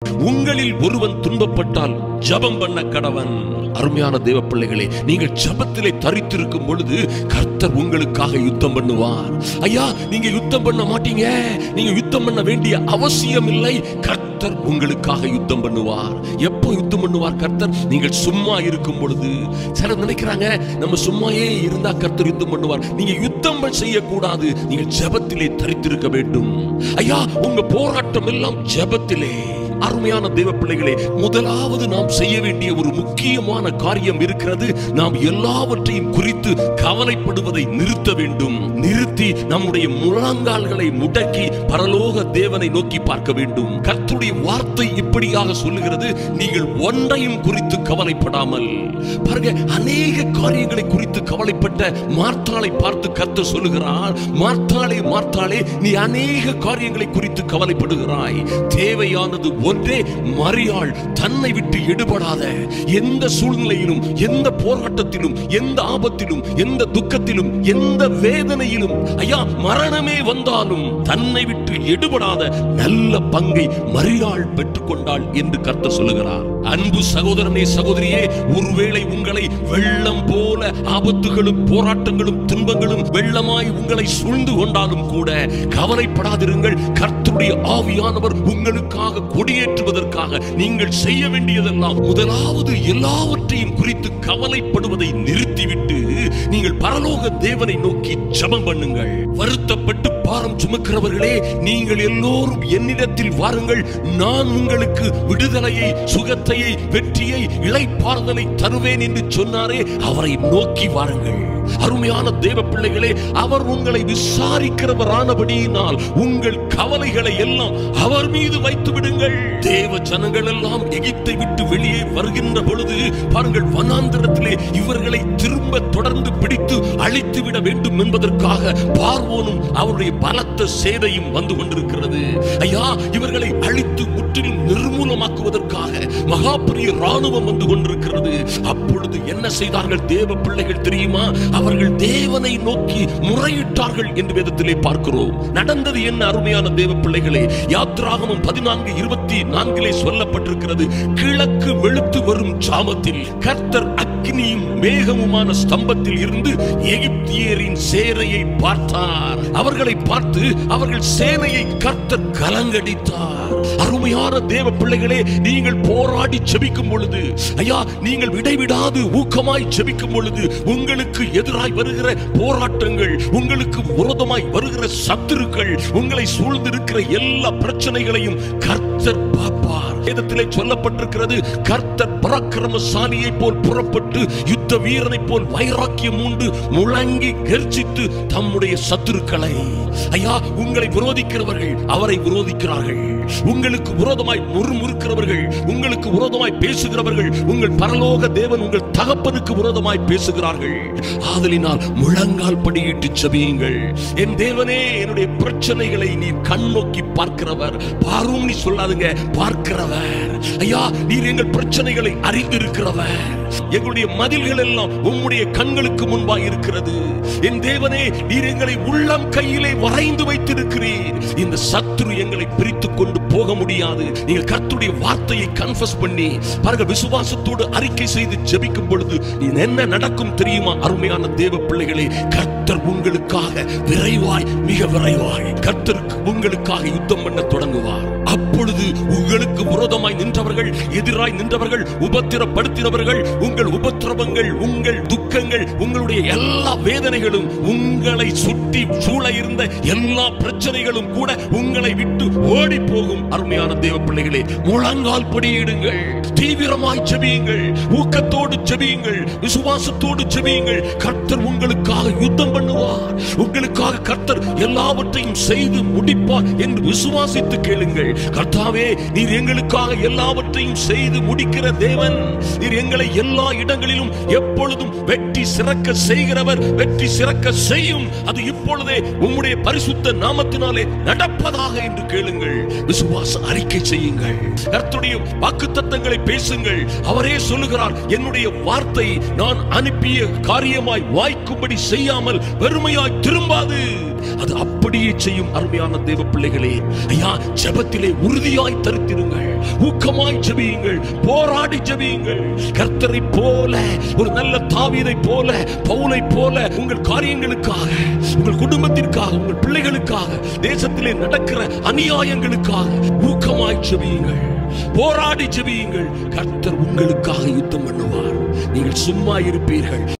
உங்களில் ஒருவன் துன்பப்பட்டால் ஜெபம் பண்ண கடவன். அருமையான தேவ பிள்ளைகளே, நீங்கள் ஜெபத்திலே தரித்திருக்கும் பொழுது கர்த்தர் உங்களுக்காக யுத்தம் பண்ணுவார். ஐயா, நீங்க யுத்தம் பண்ண மாட்டீங்க, நீங்க யுத்தம் பண்ண வேண்டிய அவசியம் இல்லை. கர்த்தர் உங்களுக்காக யுத்தம் பண்ணுவார். எப்போ யுத்தம் பண்ணுவார் கர்த்தர்? நீங்கள் சும்மா இருக்கும் பொழுது. சிலர் நினைக்கிறாங்க நம்ம சும்மாயே இருந்தா கர்த்தர் யுத்தம் பண்ணுவார். நீங்க யுத்தம் செய்யக்கூடாது, நீங்கள் ஜெபத்திலே தரித்திருக்க வேண்டும். ஐயா, உங்க போராட்டம் எல்லாம் ஜெபத்திலே. அருமையான தேவ பிள்ளைகளே, முதலாவது நாம் செய்ய வேண்டிய ஒரு முக்கியமான காரியம் இருக்கிறது. நாம் எல்லாவற்றையும் குறித்து கவலைப்படுவதை நிறுத்த வேண்டும். நிறுத்தி நம்முடைய முழங்கால்களை முடக்கி பரலோக தேவனை நோக்கி பார்க்க வேண்டும். கர்த்தருடைய வார்த்தை இப்படியாக சொல்லுகிறது, நீங்கள் ஒன்றையும் குறித்து கவலைப்படாமல். பாருங்க, அநேக காரியங்களை குறித்து கவலைப்பட்ட மார்த்தாளை பார்த்து கர்த்தர் சொல்லுகிறார், மார்த்தாளே மார்த்தாளே, நீ அநேக காரியங்களை குறித்து கவலைப்படுகிறாய். தேவையானது ஒன்றே. மரியாள் தன்னை விட்டு எடுபடாத, எந்த சூழ்நிலையிலும், எந்த போராட்டத்திலும், எந்த ஆபத்திலும், எந்த துக்கத்திலும், எந்த வேதனையிலும், ஐயா மரணமே வந்தாலும் தன்னை விட்டு எடுபடாத நல்ல பங்கை மரியாள் பெற்றுக்கொண்டாள் என்று கர்த்தர் சொல்லுகிறார். அன்பு சகோதரனே, சகோதரியே, ஒருவேளை உங்களை வெள்ளம் போல ஆபத்துகளும் போராட்டங்களும் துன்பங்களும் வெள்ளமாய் உங்களை சூழ்ந்து கொண்டாலும் கூட கவலைப்படாதிருங்கள். கர்த்தருடைய ஆவியானவர் உங்களுக்காக கொடியேற்றுவதற்காக நீங்கள் செய்ய வேண்டியதெல்லாம், முதலாவது எல்லாவற்றையும் குறித்து கவலைப்படுவதை நிறுத்திவிட்டு நீங்கள் பரலோக தேவனை நோக்கி ஜெபம் பண்ணுங்கள். வருத்தப்பட்டு பாரம் சுமக்கிறவர்களே, நீங்கள் எல்லோரும் என்னிடத்தில் வாருங்கள், நான் உங்களுக்கு விடுதலையை, சுகத்தையை, வெற்றியை, இளைப்பாறுதலை தருவேன் என்று சொன்னாரே, அவரை நோக்கி வாருங்கள். அருமையான தேவ பிள்ளைகளே, அவர் உங்களை விசாரிக்கிறவரானபடியினால் உங்கள் கவலைகளை எல்லாம் அவர் மீது வைத்து விடுங்கள். தேவ ஜனங்கள் எல்லாம் எகிப்தை விட்டு வெளியே வருகின்ற பொழுது பாருங்கள், வனாந்திரத்திலே இவர்களை திரும்ப தொடர்ந்து பிடித்து அழித்து விட வேண்டும் என்பதற்காக பார்வோனும் அவருடைய பலத்த சேனையும் வந்து கொண்டிருக்கிறது. ஐயா, இவர்களை அழித்து முற்றிலும் நிர்மூலமாக்குவதற்காக மகா பெரிய ராணுவம் வந்து கொண்டிருக்கிறது. அப்பொழுது என்ன செய்தார்கள் தேவ பிள்ளைகள் தெரியுமா? அவர்கள் தேவனை நோக்கி முறையிட்டார்கள் என்று வேதத்திலே பார்க்கிறோம். நடந்தது என்ன அருமையான தேவ பிள்ளைகளே? யாத்ராகமம் 14:24 சொல்லப்பட்டிருக்கிறது, கிழக்கு வெளுத்து வரும் ஜாமத்தில் கர்த்தர் அக்கினியும் மேகமுமான ஸ்தம்பத்தில் இருந்து எகிப்தியரின் சேனையை பார்த்தார். அவர்களை பார்த்து அவர்கள் சேனையை கர்த்தர் கலங்கடித்தார். அருமையான தேவ பிள்ளைகளே, நீங்கள் போராடி ஜெபிக்கும் பொழுது, ஐயா நீங்கள் இடைவிடாது ஊக்கமாய் ஜெபிக்கும் பொழுது, உங்களுக்கு எதிராய் வருகிற போராட்டங்கள், உங்களுக்கு விரோதமாய் வருகிற சத்துருக்கள், உங்களை சூழ்ந்திருக்கிற எல்லா பிரச்சனைகளையும் கர்த்தர் பார்ப்பார். வேதத்திலே சொல்லப்பட்டிருக்கிறது, கர்த்தர் பராக்கிரமசாலியை போல் புறப்பட்டு யுத்த வீரனை போல் வைராக்கியம் உண்டு முழங்கி கர்ஜித்து தம்முடைய சத்துருக்களை, ஐயா உங்களை விரோதிக்கிறவர்கள் அவரை விரோதிக்கிறார்கள், உங்களுக்கு விரோதமாய் முறுமுறுக்கிறவர்கள், உங்களுக்கு விரோதமாய் பேசுகிறவர்கள், உங்கள் பரலோக தேவன் உங்கள் தகப்பனுக்கு விரோதமாய் பேசுகிறார்கள். ஆதலினால் முழங்கால் படியிட்டு ஜெபியுங்கள். என் தேவனே, என்னுடைய பிரச்சனைகளை நீர் கண்ணோக்கி பார்க்கிறவர். பாரும் நீ சொல்லாதுங்க, பார்க்கிறவர். ஐயா, நீர் எங்கள் பிரச்சனைகளை அறிந்திருக்கிறவர். எங்களுடைய மதில்கள் எல்லாம் உம்முடைய கண்களுக்கு முன்பாக இருக்கிறது. என் தேவனே, நீர் எங்களை உள்ளம் கையிலே வரைந்து வைத்திருக்கிறீர். இந்த சத்துரு எங்களை பிரித்துக் கொண்டு போக முடியாது. நீங்கள் கர்த்தருடைய வார்த்தையை கன்ஃபஸ் பண்ணி பாருங்க, விசுவாசத்தோடு அறிக்கை செய்து ஜெபிக்கும் பொழுது என்ன நடக்கும் தெரியுமா? அருமையான தேவ பிள்ளைகளே, கர்த்தர் உங்களுக்காக விரைவாய், மிக விரைவாய் கர்த்தருக்கு உங்களுக்காக யுத்தம் பண்ண தொடங்குவார். அப்பொழுது உங்களுக்கு விரோதமாய் நின்றவர்கள், எதிராய் நின்றவர்கள், உபத்திரப்படுத்தினவர்கள், உங்கள் உபத்திரவங்கள், உங்கள் துக்கங்கள், உங்களுடைய எல்லா வேதனைகளும், உங்களை சுற்றி சூழ இருந்த எல்லா பிரச்சனைகளும் கூட உங்களை விட்டு ஓடி போகும். அருமையான தேவ பிள்ளைகளே, முழங்கால் படியிடுங்கள், தீவிரமாய் ஜெபியுங்கள், ஊக்கத்தோடு ஜெபியுங்கள், விசுவாசத்தோடு ஜெபியுங்கள். கர்த்தர் உங்களுக்காக யுத்தம் பண்ணுவார். உங்களுக்காக கர்த்தர் எல்லாவற்றையும் செய்து முடிப்பார் என்று விசுவாசித்து கேளுங்கள். கர்த்தாவே, நீர் எங்களுக்காக எல்லாவற்றையும் செய்து முடிக்கிற தேவன். நீர் எங்களை எல்லா இடங்களிலும் எப்பொழுதும் வெற்றி சிறக்க செய்கிறவர். வெற்றி சிறக்க செய்யும். அது இப்பொழுதே உம்முடைய பரிசுத்த நாமத்தினாலே நடப்பதாக என்று கேளுங்கள். விசுவாச அறிக்கை செய்யுங்கள். கர்த்தருடைய வாக்குத்தத்தங்களை பேசுங்கள். அவரே சொல்லுகிறார், என்னுடைய வார்த்தை நான் அனுப்பிய காரியமாய் வாய்க்கும்படி செய்யாமல் வெறுமையாய் திரும்பாது, அது அப்படியே செய்யும். அருமையான தேவ பிள்ளைகளே, ஐயா, ஜெபத்திலே உறுதியாய் தரித்திருங்கள், ஊக்கமாய் ஜெபியுங்கள், போராடி ஜெபியுங்கள். கர்த்தரை போல, ஒரு நல்ல தாவீதை போல, பவுலை போல உங்கள் காரியங்களுக்காக, உங்கள் குடும்பத்திற்காக, உங்கள் பிள்ளைகளுக்காக, தேசத்திலே நடக்கிற அநியாயங்களுக்காக ஊக்கமாய் ஜெபியுங்கள், போராடி ஜெபியுங்கள். கர்த்தர் உங்களுக்காக யுத்தம் பண்ணுவார். நீங்கள் சும்மா இருப்பீர்கள்.